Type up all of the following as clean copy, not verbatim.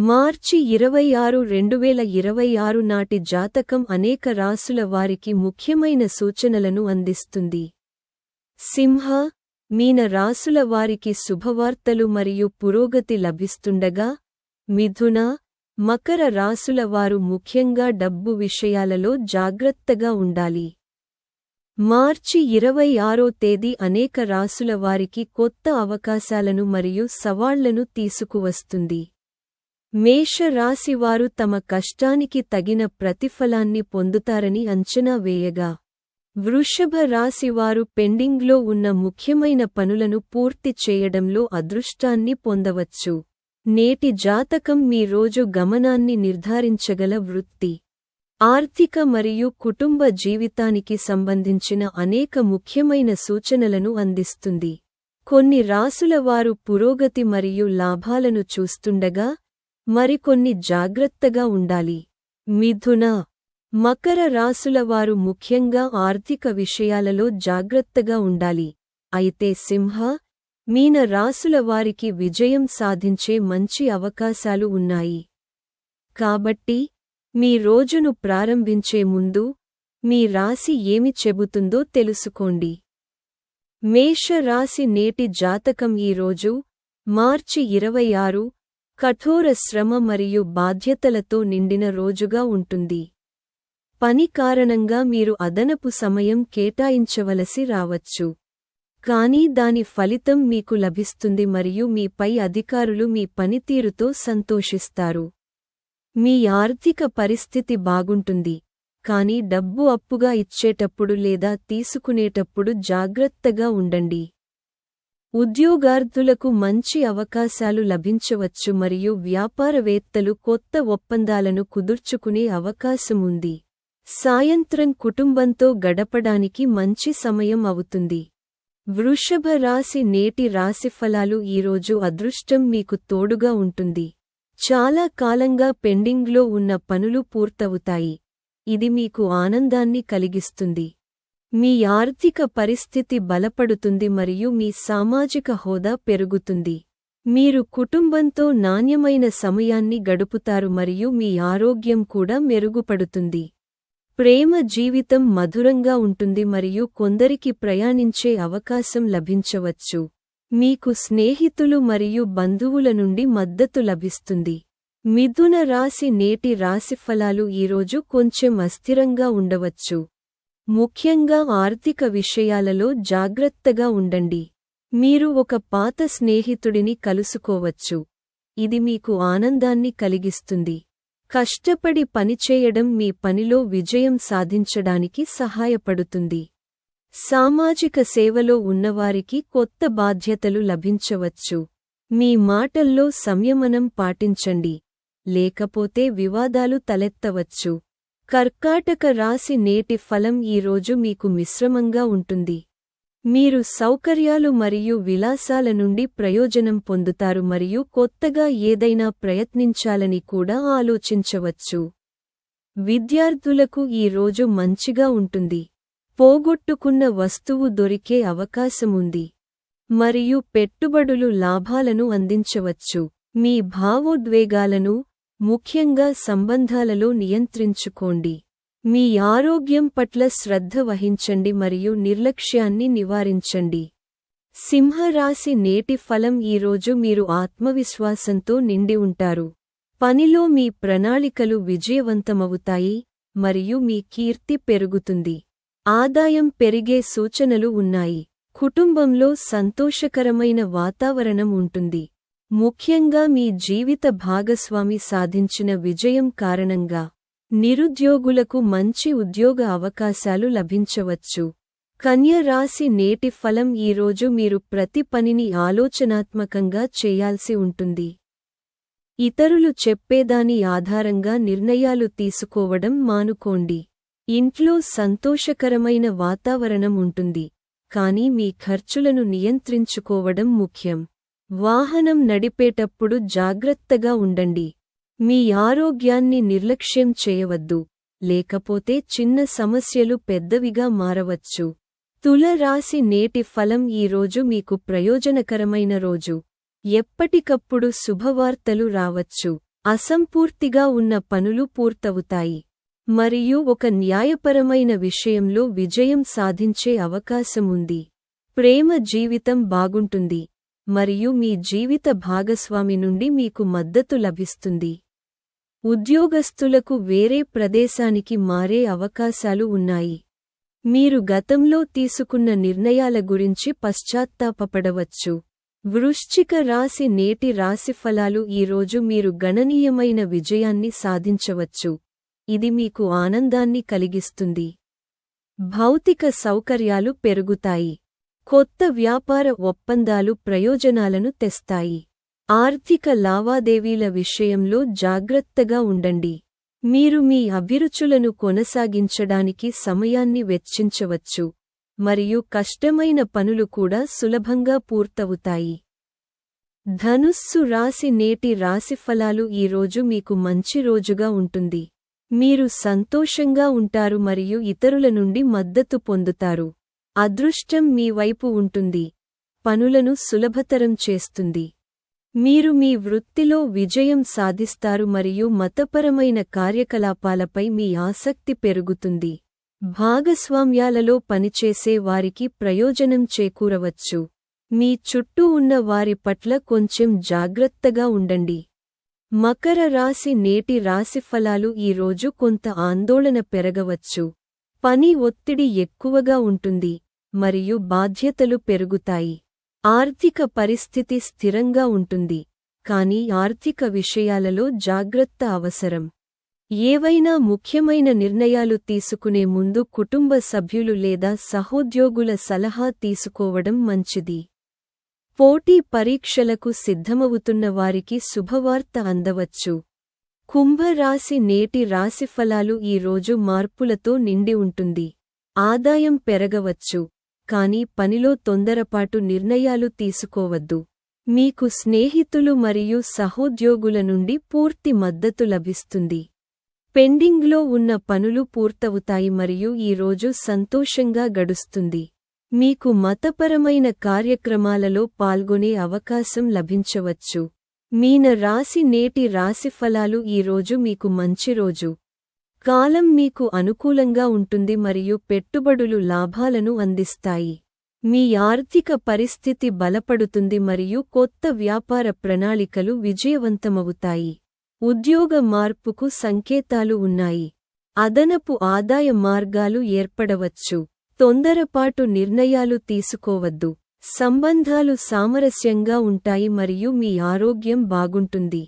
మార్చి 26, 2026 నాటి జాతకం అనేక రాసుల వారికి ముఖ్యమైన సూచనలను అందిస్తుంది. సింహ, మీన రాసుల వారికి శుభవార్తలు మరియు పురోగతి లభిస్తుండగా, మిథున, మకర రాసుల వారు ముఖ్యంగా డబ్బు విషయాలలో జాగ్రత్తగా ఉండాలి. మార్చి 26వ తేదీ అనేక రాసుల వారికి కొత్త అవకాశాలను మరియు సవాళ్లను తీసుకువస్తుంది. మేష రాశి వారు తమ కష్టానికి తగిన ప్రతిఫలాన్ని పొందుతారని అంచనా వేయగా, వృషభ రాశి వారు పెండింగ్లో ఉన్న ముఖ్యమైన పనులను పూర్తి చేయడంలో అదృష్టాన్ని పొందవచ్చు. నేటి జాతకం మీ రోజు గమనాన్ని నిర్ధారించగల వృత్తి, ఆర్థిక మరియు కుటుంబ జీవితానికి సంబంధించిన అనేక ముఖ్యమైన సూచనలను అందిస్తుంది. కొన్ని రాసుల వారు పురోగతి మరియు లాభాలను చూస్తుండగా, మరికొన్ని జాగ్రత్తగా ఉండాలి. మిథున, మకర రాసుల వారు ముఖ్యంగా ఆర్థిక విషయాలలో జాగ్రత్తగా ఉండాలి. అయితే సింహ, మీన రాసుల వారికి విజయం సాధించే మంచి అవకాశాలు ఉన్నాయి. కాబట్టి, మీ రోజును ప్రారంభించే ముందు, మీ రాశి ఏమి చెబుతుందో తెలుసుకోండి. మేష రాశి నేటి జాతకం ఈ రోజు, మార్చి 26, కఠోర శ్రమ మరియు బాధ్యతలతో నిండిన రోజుగా ఉంటుంది. పని కారణంగా మీరు అదనపు సమయం కేటాయించవలసి రావచ్చు. కానీ దాని ఫలితం మీకు లభిస్తుంది మరియు మీ పై అధికారులు మీ పనితీరుతో సంతోషిస్తారు. మీ ఆర్థిక పరిస్థితి బాగుంటుంది, కానీ డబ్బు అప్పుగా ఇచ్చేటప్పుడు లేదా తీసుకునేటప్పుడు జాగ్రత్తగా ఉండండి. ఉద్యోగార్థులకు మంచి అవకాశాలు లభించవచ్చు మరియు వ్యాపారవేత్తలు కొత్త ఒప్పందాలను కుదుర్చుకునే అవకాశం ఉంది. సాయంత్రం కుటుంబంతో గడపడానికి మంచి సమయం అవుతుంది. వృషభ రాశి నేటి రాశిఫలాలు ఈరోజు అదృష్టం మీకు తోడుగా ఉంటుంది. చాలా కాలంగా పెండింగ్లో ఉన్న పనులు పూర్తవుతాయి. ఇది మీకు ఆనందాన్ని కలిగిస్తుంది. మీ ఆర్థిక పరిస్థితి బలపడుతుంది మరియు మీ సామాజిక హోదా పెరుగుతుంది. మీరు కుటుంబంతో నాణ్యమైన సమయాన్ని గడుపుతారు మరియు మీ ఆరోగ్యం కూడా మెరుగుపడుతుంది. ప్రేమ జీవితం మధురంగా ఉంటుంది మరియు కొందరికి ప్రయాణించే అవకాశం లభించవచ్చు. మీకు స్నేహితులు మరియు బంధువుల నుండి మద్దతు లభిస్తుంది. మిథున రాశి నేటి రాశిఫలాలు ఈరోజు కొంచెం అస్థిరంగా ఉండవచ్చు. ముఖ్యంగా ఆర్థిక విషయాలలో జాగ్రత్తగా ఉండండి. మీరు ఒక పాత స్నేహితుడిని కలుసుకోవచ్చు. ఇది మీకు ఆనందాన్ని కలిగిస్తుంది. కష్టపడి పనిచేయడం మీ పనిలో విజయం సాధించడానికి సహాయపడుతుంది. సామాజిక సేవలో ఉన్నవారికి కొత్త బాధ్యతలు లభించవచ్చు. మీ మాటల్లో సంయమనం పాటించండి, లేకపోతే వివాదాలు తలెత్తవచ్చు. కర్కాటక రాశి నేటి ఫలం ఈరోజు మీకు మిశ్రమంగా ఉంటుంది. మీరు సౌకర్యాలు మరియు విలాసాల నుండి ప్రయోజనం పొందుతారు మరియు కొత్తగా ఏదైనా ప్రయత్నించాలని కూడా ఆలోచించవచ్చు. విద్యార్థులకు ఈ రోజు మంచిగా ఉంటుంది. పోగొట్టుకున్న వస్తువు దొరికే అవకాశముంది మరియు పెట్టుబడులు లాభాలను అందించవచ్చు. మీ భావోద్వేగాలను, ముఖ్యంగా సంబంధాలలో నియంత్రించుకోండి. మీ ఆరోగ్యం పట్ల శ్రద్ధ వహించండి మరియు నిర్లక్ష్యాన్ని నివారించండి. సింహరాశి నేటి ఫలం ఈరోజు మీరు ఆత్మవిశ్వాసంతో నిండి ఉంటారు. పనిలో మీ ప్రణాళికలు విజయవంతమవుతాయి మరియు మీ కీర్తి పెరుగుతుంది. ఆదాయం పెరిగే సూచనలు ఉన్నాయి. కుటుంబంలో సంతోషకరమైన వాతావరణం ఉంటుంది. ముఖ్యంగా మీ జీవిత భాగస్వామి సాధించిన విజయం కారణంగా నిరుద్యోగులకు మంచి ఉద్యోగ అవకాశాలు లభించవచ్చు. కన్య రాశి నేటి ఫలం ఈరోజు మీరు ప్రతి పనిని ఆలోచనాత్మకంగా చేయాల్సి ఉంటుంది. ఇతరులు చెప్పేదాని ఆధారంగా నిర్ణయాలు తీసుకోవడం మానుకోండి. ఇంట్లో సంతోషకరమైన వాతావరణం ఉంటుంది, కానీ మీ ఖర్చులను నియంత్రించుకోవడం ముఖ్యం. వాహనం నడిపేటప్పుడు జాగ్రత్తగా ఉండండి. మీ ఆరోగ్యాన్ని నిర్లక్ష్యం చేయవద్దు, లేకపోతే చిన్న సమస్యలు పెద్దవిగా మారవచ్చు. తుల రాశి నేటి ఫలం ఈరోజు మీకు ప్రయోజనకరమైన రోజు. ఎప్పటికప్పుడు శుభవార్తలు రావచ్చు. అసంపూర్తిగా ఉన్న పనులు పూర్తవుతాయి మరియు ఒక న్యాయపరమైన విషయంలో విజయం సాధించే అవకాశముంది. ప్రేమ జీవితం బాగుంటుంది మరియు మీ జీవిత భాగస్వామి నుండి మీకు మద్దతు లభిస్తుంది. ఉద్యోగస్తులకు వేరే ప్రదేశానికి మారే అవకాశాలు ఉన్నాయి. మీరు గతంలో తీసుకున్న నిర్ణయాల గురించి పశ్చాత్తాపపడవచ్చు. వృశ్చిక రాశి నేటి రాశిఫలాలు ఈరోజు మీరు గణనీయమైన విజయాన్ని సాధించవచ్చు. ఇది మీకు ఆనందాన్ని కలిగిస్తుంది. భౌతిక సౌకర్యాలు పెరుగుతాయి. కొత్త వ్యాపార ఒప్పందాలు ప్రయోజనాలను తెస్తాయి. ఆర్థిక లావాదేవీల విషయంలో జాగ్రత్తగా ఉండండి. మీరు మీ అభిరుచులను కొనసాగించడానికి సమయాన్ని వెచ్చించవచ్చు మరియు కష్టమైన పనులు కూడా సులభంగా పూర్తవుతాయి. ధనుస్సు రాశి నేటి రాశిఫలాలు ఈరోజు మీకు మంచి రోజుగా ఉంటుంది. మీరు సంతోషంగా ఉంటారు మరియు ఇతరుల నుండి మద్దతు పొందుతారు. అదృష్టం మీ వైపు ఉంటుంది. పనులను సులభతరం చేస్తుంది. మీరు మీ వృత్తిలో విజయం సాధిస్తారు మరియు మతపరమైన కార్యకలాపాలపై మీ ఆసక్తి పెరుగుతుంది. భాగస్వామ్యాలలో పనిచేసే వారికి ప్రయోజనం చేకూరవచ్చు. మీ చుట్టూ ఉన్న వారి పట్ల కొంచెం జాగ్రత్తగా ఉండండి. మకర రాశి నేటి రాశిఫలాలు ఈరోజు కొంత ఆందోళన పెరగవచ్చు. పని ఒత్తిడి ఎక్కువగా ఉంటుంది మరియు బాధ్యతలు పెరుగుతాయి. ఆర్థిక పరిస్థితి స్థిరంగా ఉంటుంది కానీ ఆర్థిక విషయాలలో జాగ్రత్త అవసరం. ఏవైనా ముఖ్యమైన నిర్ణయాలు తీసుకునే ముందు కుటుంబ సభ్యులు లేదా సహోద్యోగుల సలహా తీసుకోవడం మంచిది. పోటీ పరీక్షలకు సిద్ధమవుతున్న వారికి శుభవార్త అందవచ్చు. కుంభరాశి నేటి రాశిఫలాలు ఈరోజు మార్పులతో నిండి ఉంటుంది. ఆదాయం పెరగవచ్చు కానీ పనిలో తొందరపాటు నిర్ణయాలు తీసుకోవద్దు. మీకు స్నేహితులు మరియు సహోద్యోగుల నుండి పూర్తి మద్దతు లభిస్తుంది. పెండింగ్లో ఉన్న పనులు పూర్తవుతాయి మరియు ఈరోజు సంతోషంగా గడుస్తుంది. మీకు మతపరమైన కార్యక్రమాలలో పాల్గొనే అవకాశం లభించవచ్చు. మీన రాశి నేటి రాశిఫలాలు ఈరోజు మీకు మంచి రోజు. కాలం మీకు అనుకూలంగా ఉంటుంది మరియు పెట్టుబడులు లాభాలను అందిస్తాయి. మీ ఆర్థిక పరిస్థితి బలపడుతుంది మరియు కొత్త వ్యాపార ప్రణాళికలు విజయవంతమవుతాయి. ఉద్యోగ మార్పుకు సంకేతాలు ఉన్నాయి. అదనపు ఆదాయ మార్గాలు ఏర్పడవచ్చు. తొందరపాటు నిర్ణయాలు తీసుకోవద్దు. సంబంధాలు సామరస్యంగా ఉంటాయి మరియు మీ ఆరోగ్యం బాగుంటుంది.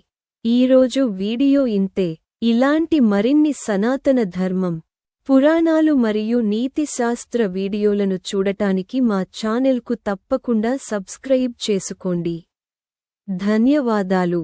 ఈరోజు వీడియో ఇంతే. ఇలాంటి మరిన్ని సనాతన ధర్మం, పురాణాలు మరియు నీతిశాస్త్ర వీడియోలను చూడటానికి మా ఛానెల్కు తప్పకుండా సబ్స్క్రైబ్ చేసుకోండి. ధన్యవాదాలు.